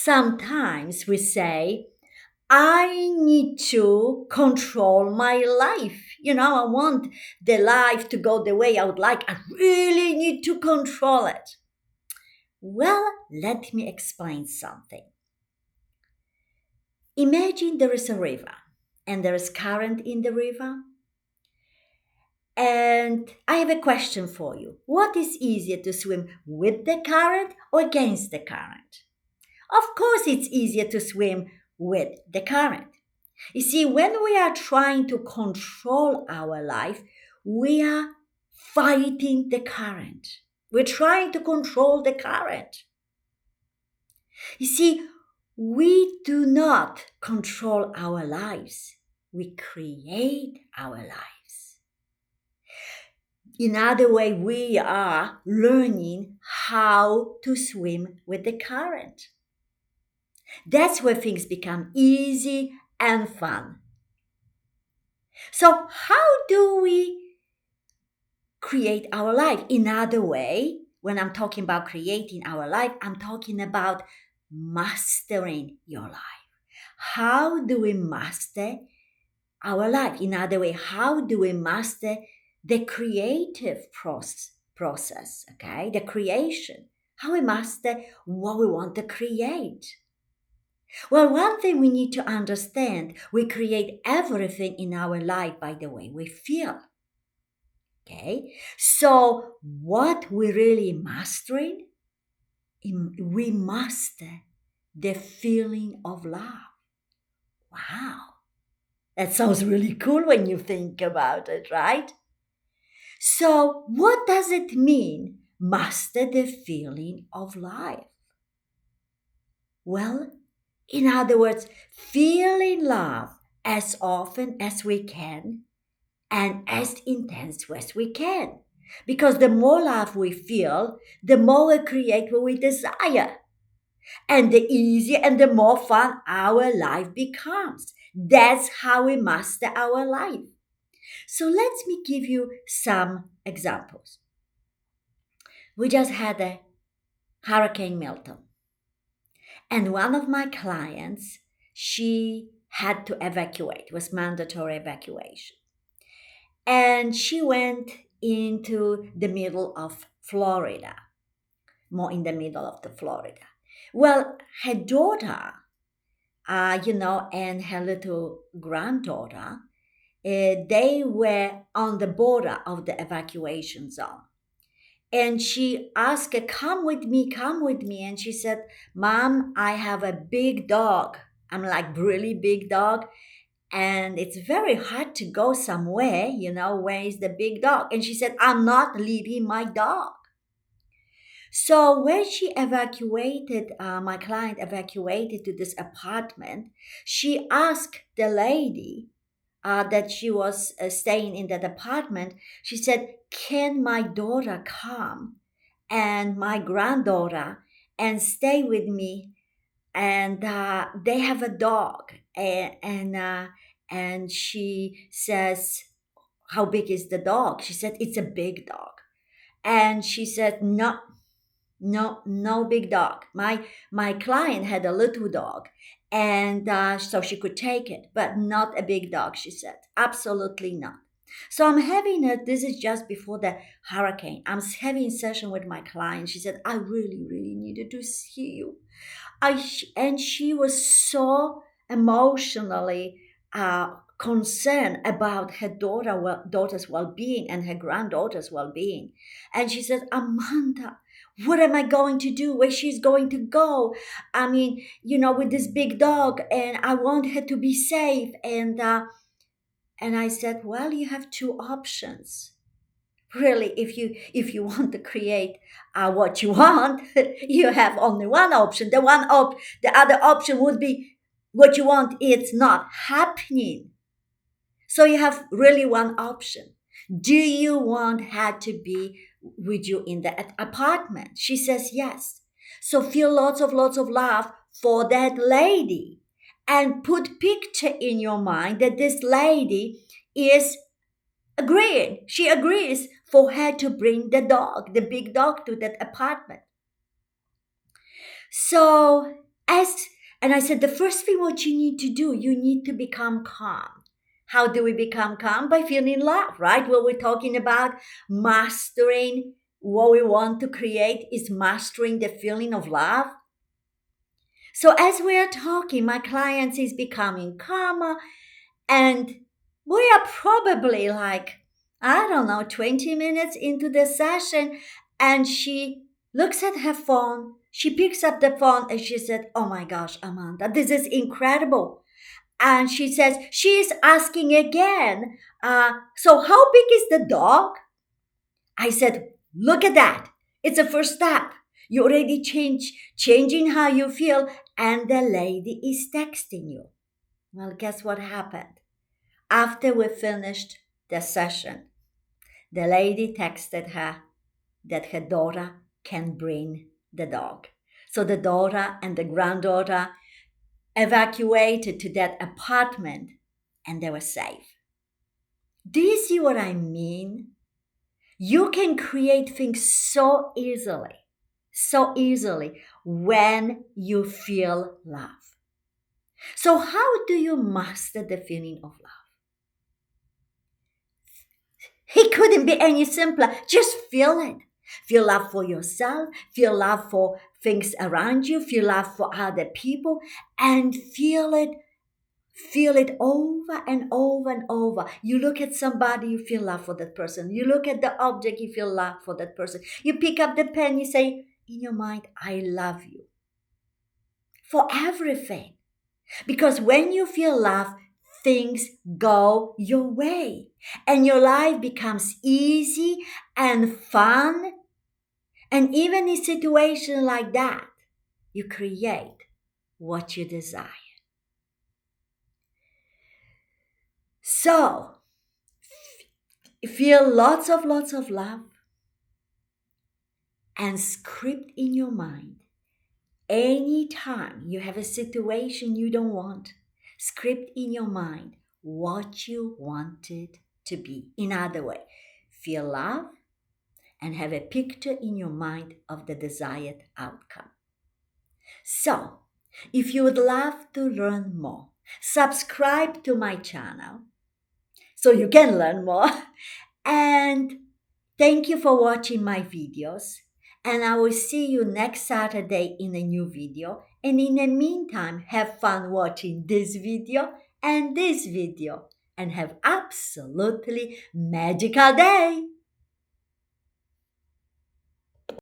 Sometimes we say, I need to control my life. I want the life to go the way I would like. I really need to control it. Well, let me explain something. Imagine there is a river and there is current in the river. And I have a question for you. What is easier to swim with the current or against the current? Of course, it's easier to swim with the current. You see, when we are trying to control our life, we are fighting the current. We're trying to control the current. You see, we do not control our lives. We create our lives. In other way, we are learning how to swim with the current. That's where things become easy and fun. So how do we create our life? In other way, when I'm talking about creating our life, I'm talking about mastering your life. How do we master our life? In other way, how do we master the creative process, okay? The creation. How we master what we want to create. Well, one thing we need to understand, we create everything in our life by the way we feel. Okay? So what we really mastering? We master the feeling of love. Wow. That sounds really cool when you think about it, right? So what does it mean, master the feeling of life? Well, in other words, feeling love as often as we can and as intense as we can. Because the more love we feel, the more we create what we desire. And the easier and the more fun our life becomes. That's how we master our life. So let me give you some examples. We just had a Hurricane Milton. And one of my clients, she had to evacuate. It was mandatory evacuation. And she went into the middle of Florida, more in the middle of the Florida. Well, her daughter, and her little granddaughter, they were on the border of the evacuation zone. And she asked her, come with me, come with me. And she said, Mom, I have a big dog. I'm like really big dog. And it's very hard to go somewhere, where is the big dog? And she said, I'm not leaving my dog. So when she evacuated, my client evacuated to this apartment, she asked the lady that she was staying in that apartment, she said, can my daughter come and my granddaughter and stay with me? And they have a dog. And she says, how big is the dog? She said, it's a big dog. And she said, no big dog. My client had a little dog, and so she could take it, but not a big dog, she said. Absolutely not. So I'm having this is just before the hurricane. I'm having a session with my client. She said, I really, really needed to see you. And she was so emotionally concerned about her daughter's well-being and her granddaughter's well-being. And she said, Amanda, what am I going to do? Where she's going to go? I mean, with this big dog, and I want her to be safe. And I said, well, you have two options. Really, if you want to create what you want, you have only one option. The other option would be what you want. It's not happening. So you have really one option. Do you want her to be with you in the apartment? She says yes. So feel lots of love for that lady and put picture in your mind that this lady is agreeing. She agrees for her to bring the big dog to that apartment. So and I said, the first thing what you need to do, you need to become calm. How do we become calm? By feeling love, right? What we're talking about, mastering what we want to create is mastering the feeling of love. So as we are talking, my client is becoming calmer, and we are probably like, I don't know, 20 minutes into the session, and she looks at her phone. She picks up the phone and she said, oh my gosh, Amanda, this is incredible. And she says, she is asking again, so how big is the dog? I said, look at that. It's a first step. You already changing how you feel, and the lady is texting you. Well, guess what happened? After we finished the session, the lady texted her that her daughter can bring the dog. So the daughter and the granddaughter evacuated to that apartment, and they were safe. Do you see what I mean? You can create things so easily when you feel love. So how do you master the feeling of love? It couldn't be any simpler. Just feel it. Feel love for yourself, feel love for things around you, feel love for other people, and feel it over and over and over. You look at somebody, you feel love for that person. You look at the object, you feel love for that person. You pick up the pen, you say in your mind, I love you. For everything. Because when you feel love, things go your way. And your life becomes easy and fun. And even in situations like that, you create what you desire. So, feel lots of love and script in your mind. Anytime you have a situation you don't want, script in your mind what you want it to be. In other way, feel love and have a picture in your mind of the desired outcome. So, if you would love to learn more, subscribe to my channel so you can learn more. And thank you for watching my videos. And I will see you next Saturday in a new video. And in the meantime, have fun watching this video and this video. And have absolutely magical day.